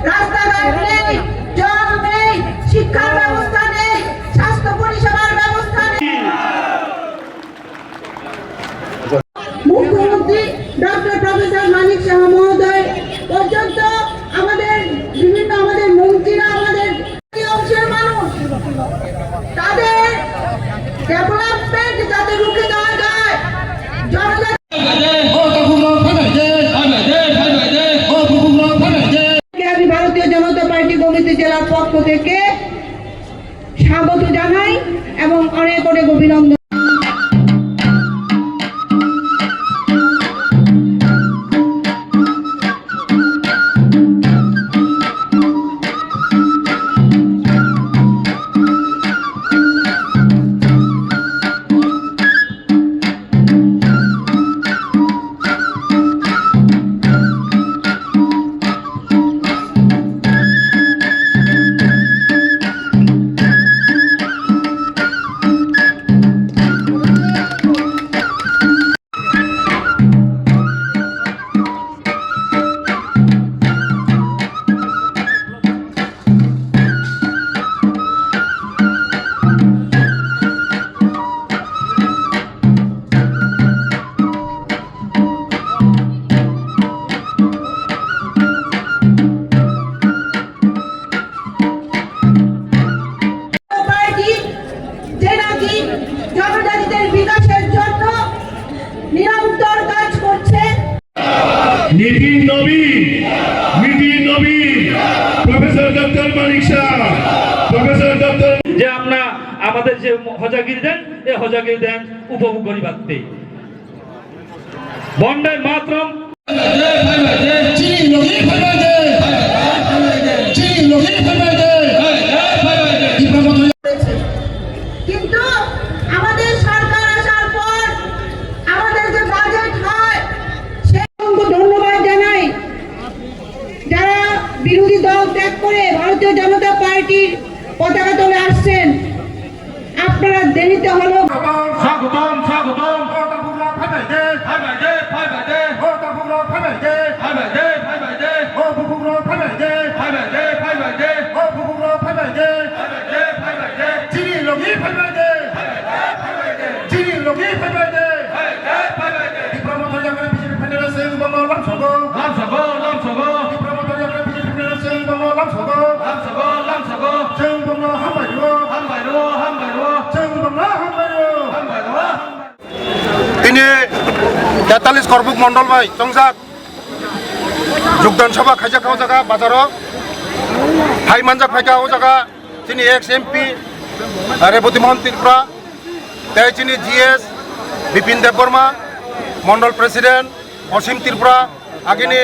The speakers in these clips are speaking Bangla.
রাস্তাঘাট নেই, জল নেই, শিক্ষার ব্যবস্থা নেই, স্বাস্থ্য পরিষেবার ব্যবস্থা নেই। মুখ্যমন্ত্রী ডক্টর প্রফেসর মানিক সাহা মহোদয় পর্যন্ত আমাদের মন্ত্রীরা, আমাদের অংশের মানুষ, তাদের ডেভেলপমেন্ট যাতে রুখে দেওয়া যায়, আমি ভারতীয় জনতা পার্টি কমিটি জেলার পক্ষ থেকে স্বাগত জানাই এবং অনেক অনেক অভিনন্দন। জনজাতিদের বিকাশের জন্য নিরন্তর কাজ করছে। নীতিন নবীন প্রফেসর ডক্টর মানিক শাহ, প্রফেসর ডক্টর যে আমরা আমাদের যে হজাগিরি দেন, এই হজাগিরি দেন উপভোগ করি বাড়তে বন্ডে মাতরম কিন্তু আমাদের সরকার আসার পর আমাদের যে বাজেট হয় সেগুলো ধন্যবাদ জানাই যারা বিরোধী দল ত্যাগ করে ভারতীয় জনতা পার্টির পতাকা তুলে আসছেন। আপনারা দেরিতে হলো স্বাগতম তিনি 43 করবুক মন্ডল ভাই চংসাক যোগদান সভা খাইজা খাওয়া জায়গা বাজারও হাই মানজাক ফাইকা ও জায়গা তিনি এক্স এমপি রেবতী মোহন ত্রিপুরা তাই তিনি জিএস বিপিন দেববর্মা মন্ডল প্রেসিডেন্ট অসীম ত্রিপুরা আগিনী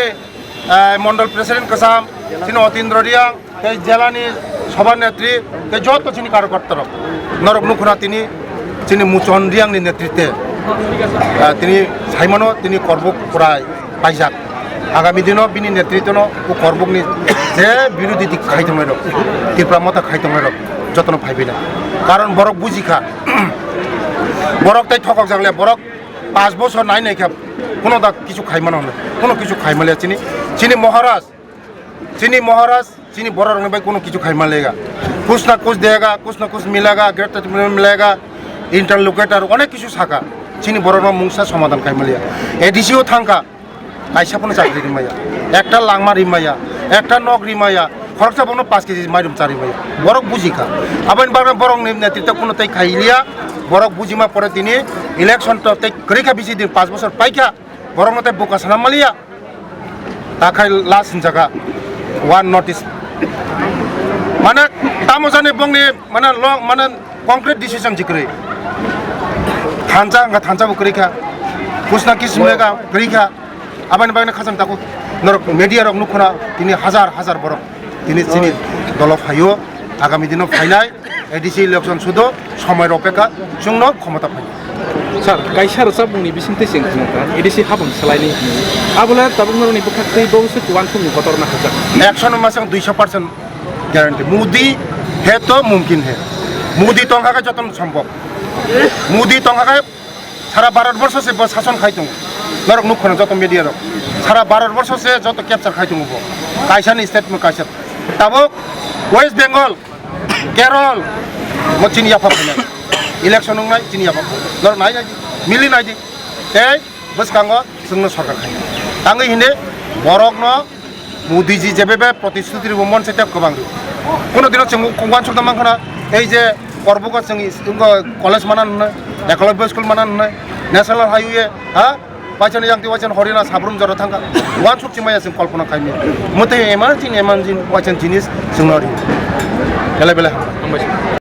মন্ডল প্রেসিডেন্ট কাসাম তিনি অতীন্দ্র রিয়াং তাই জেলানি সভানেত্রী তাই যত তিনি কার্যকর্তা নরক নুখুনা তিনি মুচন রিয়াংনি নেতৃত্বে তিনি সাইমানো তিনি করবুক প্রায় পাইজাক আগামী দিনও বিনি নেতৃত্ব ও করবুকনি যে বিরোধী দিক খাইতমাই রক ত্রিপুরা মতা খাইতমাই রক যত্ন ভাইবি না কারণ বরক বুঝিখা বরক তাই ঠকক জাগলে বরক 5 বছর নাই নাইখা কোনো দা কিছু খাইমানো না কোনো কিছু খাইমালে চিনি মহারাজ চিনি বড় রঙ ভাই কোনো কিছু খাইমালেগা कुछ ना कुछ देगा कुछ ना कुछ मिलेगा ग्रेटर मिलेगा इंटरलोकेटर अनेक किछु साका चिनी बरन मुंसा समाधान खाइमालिया एडिसिओ थांका काइसापनो चाकरि रिमाया एकटा लांगमा रिमाया एकटा नग रिमाया खरचा बनो 5 केजी माइरम चारि माया बरक बुझिखा आबाइन बारन बरक नेतृत्व कोनो तै खाइलिया बरक बुझिमा परे तिनी इलेक्शन त तै करिखा बिसि दिन 5 बছর पाइखा बरक मते बोका सानामालिया ताखाय लास्ट जगह वन नोटिस माने तामोजाने बंगनि माने कंक्रीट डिसीजन जिक्रे थांचा बुकरिखा कुछ ना किस मिलेगा करिखा आबाइन बागने खाजन ताको नरक मीडिया रक नुखना तिनी हजार बरक तिनी चिनी दल फायो आगामी दिनाव फाइनाय एडिसि इलेक्शन सुदो समय अपेक्षा जोंनो क्षमता फाय सर गाइसार साबुंनि बिसिंते सेंखनका एडिसि हाबन सलायनि आबुला ताबुंगरनि बखाखै बौसे कुवान समनि बतरना खजा एक्शन मासं 200% गारंटी मोदी है तो मुमकिन है मोदी तो जतन सम्भव मोदी तो सारा भारतवर्ष से शासन खाई নরক নুখনো যত মিডিয়া রক সারা ভারতবর্ষে যত ক্যাপচার খাইতে হবো কাইসানি স্টেটমেন্ট কাইসার তাবক West Bengal Kerala mo chini ya pap na election nung nai chini ya pap lor nai nai mili nai di ei boskango sungno sarkar khai tangi hinde borok no modi ji jebebe protishuti bomon seta kobang kono dino chungu kongwan chukda mangkhana ei je korbuka chungi college manan na ekology school manan na national highway ha পাইছানি জাংতি ওয়াচন হরিনা সাবরুম জরা থাঙ্গা ওয়ান সুক চিমায়া जों কল্পনা খাইমি মতে এমার্জিন ওয়াচন জিনিস जों নরি বেলা বেলা हामबायसै